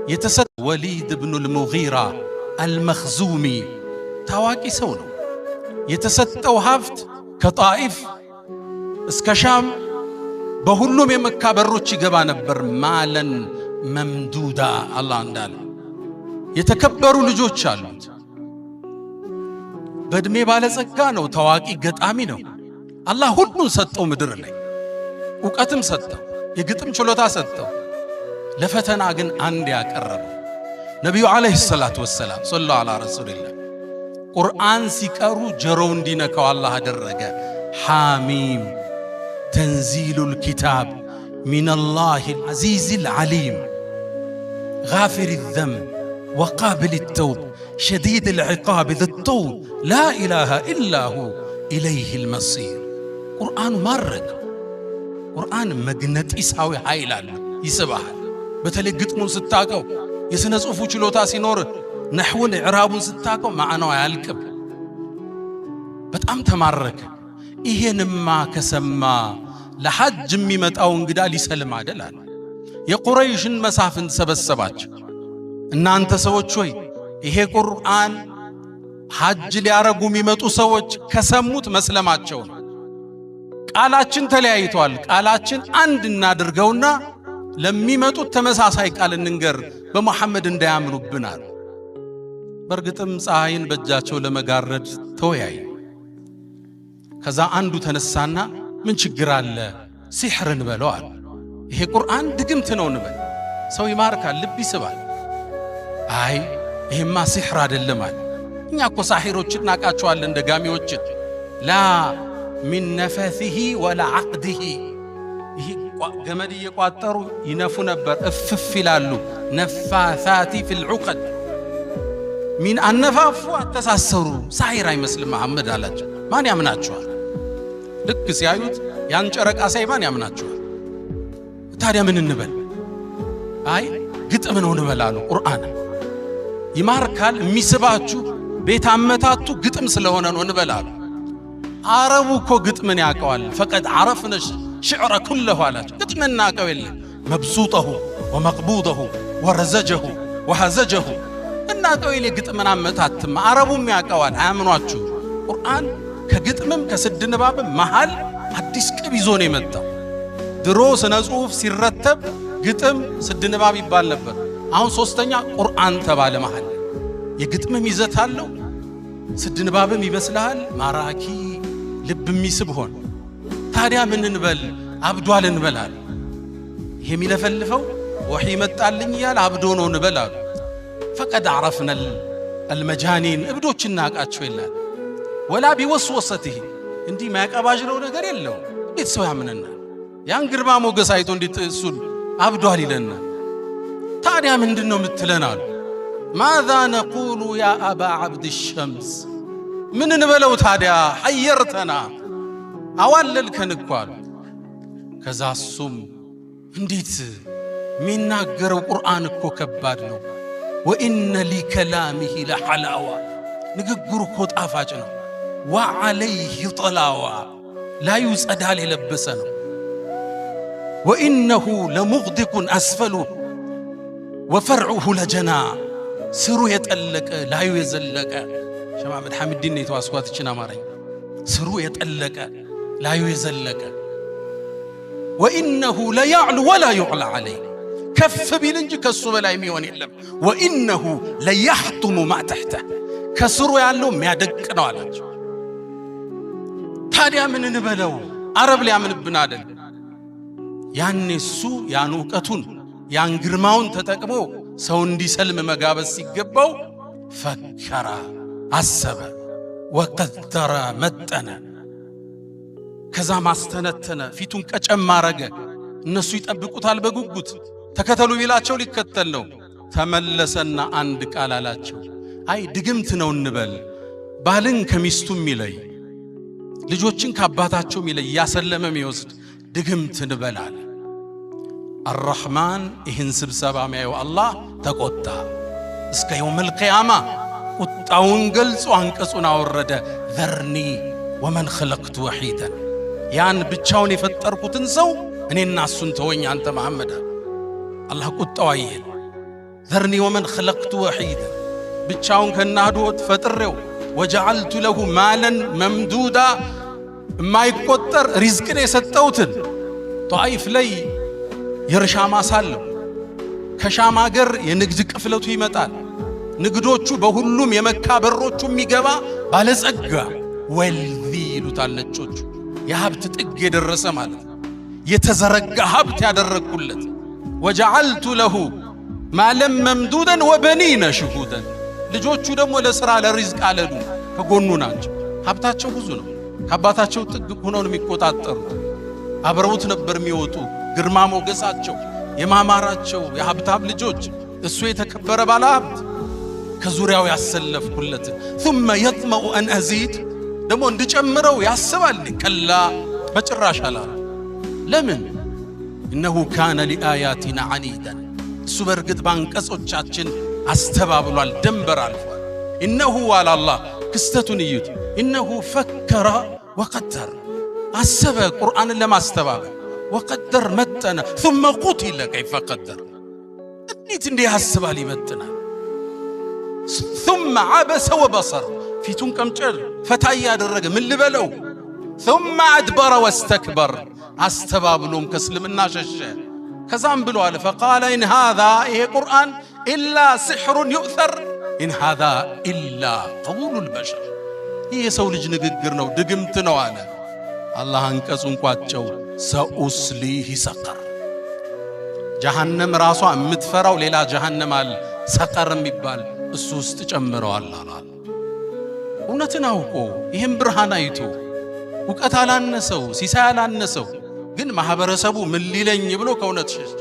የተሰጠ ወሊድ ኢብኑ አልሙጊራ አልመኽዙሚ ታዋቂ ሰው ነው። የተሰጠው ሀብት ከጣኢፍ እስከ ሻም በሁሉም የመካ በሮች ይገባ ነበር። ማለን መምዱዳ አላህ እንዳለ የተከበሩ ልጆች አሉት። በእድሜ ባለጸጋ ነው። ታዋቂ ገጣሚ ነው። አላህ ሁሉን ሰጠው። ምድር ላይ ዕውቀትም ሰጠው፣ የግጥም ችሎታ ሰጠው። ለፈተና ግን አንድ ያቀረበው ነቢዩ ዓለይሂ ሰላቱ ወሰላም ሰለላሁ ዐላ ረሱሊላህ ቁርአን ሲቀሩ ጆሮው እንዲነካው አላህ አደረገ። ሐሚም ተንዚሉል ኪታብ ሚነላሂል ዐዚዚል ዓሊም ጋፊሪ ዘንብ ወቃቢሊ ተውብ ሸዲድል ዒቃብ ዘጠውል ላ ኢላሃ ኢላ ሁ ኢለይሂል መሲር። ቁርአኑ ማረገ። ቁርአን መግነጢሳዊ ኃይል አለ፣ ይስብሃል። በተለይ ግጥሙን ስታቀው፣ የሥነ ጽሑፉ ችሎታ ሲኖር፣ ነሕውን ኢዕራቡን ስታቀው ማዕናው አያልቅም። በጣም ተማረከ። ይሄንማ ከሰማ ለሐጅ የሚመጣው እንግዳ ሊሰልም አይደል አለ። የቁረይሽን መሳፍንት ሰበሰባቸው። እናንተ ሰዎች ሆይ ይሄ ቁርአን ሐጅ ሊያረጉ የሚመጡ ሰዎች ከሰሙት መስለማቸው ነው። ቃላችን ተለያይቷል። ቃላችን አንድ እናድርገውና ለሚመጡት ተመሳሳይ ቃል እንንገር፣ በመሐመድ እንዳያምኑብናል። በእርግጥም ፀሐይን በእጃቸው ለመጋረድ ተወያዩ። ከዛ አንዱ ተነሳና ምን ችግር አለ ሲሕር እንበለው አለ። ይሄ ቁርአን ድግምት ነው እንበል፣ ሰው ይማርካል፣ ልብ ይስባል። አይ ይሄማ ሲሕር አይደለም አለ። እኛ እኮ ሳሒሮችን እናቃቸዋለን፣ ደጋሚዎችን። ላ ሚን ነፈሲሂ ወላ ዐቅዲሂ። ይሄ ገመድ እየቋጠሩ ይነፉ ነበር፣ እፍፍ ይላሉ። ነፋሳቲ ፊል ዑቀድ። ሚን አነፋፉ አተሳሰሩ። ሳሒር አይመስልም መሐመድ አላቸው። ማን ያምናቸዋል? ልክ ሲያዩት ያን ጨረቃ ሳይ ማን ያምናቸዋል? ታዲያ ምን እንበል? አይ ግጥም ነው እንበላሉ። ቁርአን ይማርካል፣ የሚስባችሁ ቤት አመታቱ ግጥም ስለሆነ ነው እንበላሉ። አረቡ እኮ ግጥምን ያውቀዋል። ፈቀድ ዐረፍነ ሽዕረ ኩለሁ አላቸው። ግጥም እናውቀው የለ መብሱጠሁ ወመቅቡደሁ ወረዘጀሁ ወሐዘጀሁ እናውቀው የለ ግጥምን አመታትማ አረቡም ያውቀዋል። አያምኗችሁ። ቁርአን ከግጥምም ከስድ ንባብም መሃል አዲስ ቅብ ይዞ ነው የመጣው። ድሮ ስነ ጽሑፍ ሲረተብ ግጥም ስድ ንባብ ይባል ነበር። አሁን ሶስተኛ ቁርአን ተባለ። መሃል የግጥምም ይዘት አለው፣ ስድ ንባብም ይመስልሃል፣ ማራኪ ልብ የሚስብ ሆነ። ታዲያ ምን እንበል? አብዷል እንበላል። ይሄ የሚለፈልፈው ወሒ መጣልኝ እያለ አብዶ ነው እንበላሉ። ፈቀድ ዐረፍነ አልመጃኒን እብዶች እናቃቸው ይላል። ወላ ቢወስወሰትህ እንዲህ ማያቀባጅለው ነገር የለው። እንዴት ሰው ያምነናል? ያን ግርማ ሞገስ አይቶ እንዴት እሱን አብዷል ይለናል? ታዲያ ምንድነው የምትለን አሉ። ማዛ ነቁሉ ያ አባ ዓብድ ሸምስ። ምን እንበለው ታዲያ? ሐየርተና አዋለልከን እኮ አሉ። ከዛ እሱም እንዴት የሚናገረው ቁርአን እኮ ከባድ ነው። ወኢነ ሊከላሚሂ ለሐላዋ ንግግሩ እኮ ጣፋጭ ነው። ወዓለይህ ጠላዋ ላዩ ጸዳል የለበሰ ነው። ወኢነሁ ለሙግዲቁን አስፈሉ ወፈርዑሁ ለጀና ስሩ የጠለቀ ላዩ የዘለቀ። ሸህ መሐመድ ሐሚዲን ነው የተዋስኳት ይችን አማርኛ። ስሩ የጠለቀ ላዩ የዘለቀ። ወኢነሁ ለያዕሉ ወላ ዩዕላ ዐለይህ ከፍ ቢል እንጂ ከሱ በላይ የሚሆን የለም። ወኢነሁ ለያሕቱሙ ማ ተሕተህ ከስሩ ያለው የሚያደቅ ነው አላቸው። ታዲያ ምን እንበለው? አረብ ሊያምንብን አይደል? ያኔ እሱ ያን ዕውቀቱን ያን ግርማውን ተጠቅሞ ሰው እንዲሰልም መጋበዝ ሲገባው ፈከረ፣ አሰበ፣ ወቀደረ፣ መጠነ። ከዛ ማስተነተነ፣ ፊቱን ቀጨም አረገ። እነሱ ይጠብቁታል በጉጉት ተከተሉ ቢላቸው ሊከተል ነው። ተመለሰና አንድ ቃል አላቸው። አይ ድግምት ነው እንበል፣ ባልን ከሚስቱ የሚለይ ልጆችን ከአባታቸው የሚለይ እያሰለመ የሚወስድ ድግምት እንበላል። አርረሕማን ይህን ስብሰባ ሚያየው አላህ ተቆጣ። እስከ የውመል ቂያማ ቁጣውን ገልጾ አንቀጹን አወረደ። ዘርኒ ወመን ኸለቅቱ ወሒደን፣ ያን ብቻውን የፈጠርኩትን ሰው እኔና እሱን ተወኝ አንተ መሐመድ። አላህ ቁጣው አየለ። ዘርኒ ወመን ኸለቅቱ ወሒዳ ብቻውን ከናዶት ፈጥሬው ወጀዐልቱ ለሁ ማለን መምዱዳ የማይቆጠር ሪዝቅን የሰጠውትን ጧኢፍ ላይ የእርሻ ማሳ አለው። ከሻም አገር የንግድ ቅፍለቱ ይመጣል። ንግዶቹ በሁሉም የመካ በሮቹ የሚገባ ባለጸጋ ወልዚ ይሉታል ነጮቹ። የሀብት ጥግ የደረሰ ማለት የተዘረጋ ሀብት ያደረግኩለት። ወጀዐልቱ ለሁ ማለን መምዱደን ወበኒነ ሽሁደን ልጆቹ ደግሞ ለሥራ ለሪዝቅ አለዱ ከጎኑ ናቸው። ሀብታቸው ብዙ ነው። ከአባታቸው ጥግ ሆነው የሚቆጣጠሩት አብረውት ነበር የሚወጡ። ግርማ ሞገሳቸው የማማራቸው የሀብታም ልጆች እሱ የተከበረ ባለ ሀብት ከዙሪያው ያሰለፍኩለት። ثم يطمع أن أزيد ደግሞ እንድጨምረው ያስባል። ከላ በጭራሽ አላ ለምን إنه كان لآياتنا عنيدا እሱ በርግጥ ባንቀጾቻችን አስተባብሏል፣ ደንበር አልፏል። إنه على الله ክስተቱን እዩት። إنه فكر وقدر አሰበ ቁርአንን ለማስተባበል وقدر መጠነ ثم قتل كيف قدر እንዴት እንዲህ ያስባል ይመጥናል። ثم عبس وبصر ፊቱን ቀምጨር ፈታ ያደረገ ምን ልበለው። ثم أدبر واستكبر አስተባብሎም ከእስልምና ሸሸ። ከዛም ብሎ አለ فقال إن هذا ይሄ ቁርአን إلا سحر يؤثر إن هذا إلا قول البشر ይህ የሰው ልጅ ንግግር ነው፣ ድግምት ነው አለ። አላህ አንቀጹን ቋጨው። ሰኡስሊህ ሰቀር ጀሃነም ራሷ የምትፈራው ሌላ ጀሃነም አለ፣ ሰቀር የሚባል እሱ ውስጥ ጨምረዋል አላል። እውነትን አውቆ ይህም ብርሃን አይቶ እውቀት አላነሰው ሲሳይ አላነሰው፣ ግን ማህበረሰቡ ምን ሊለኝ ብሎ ከእውነት ሸሽ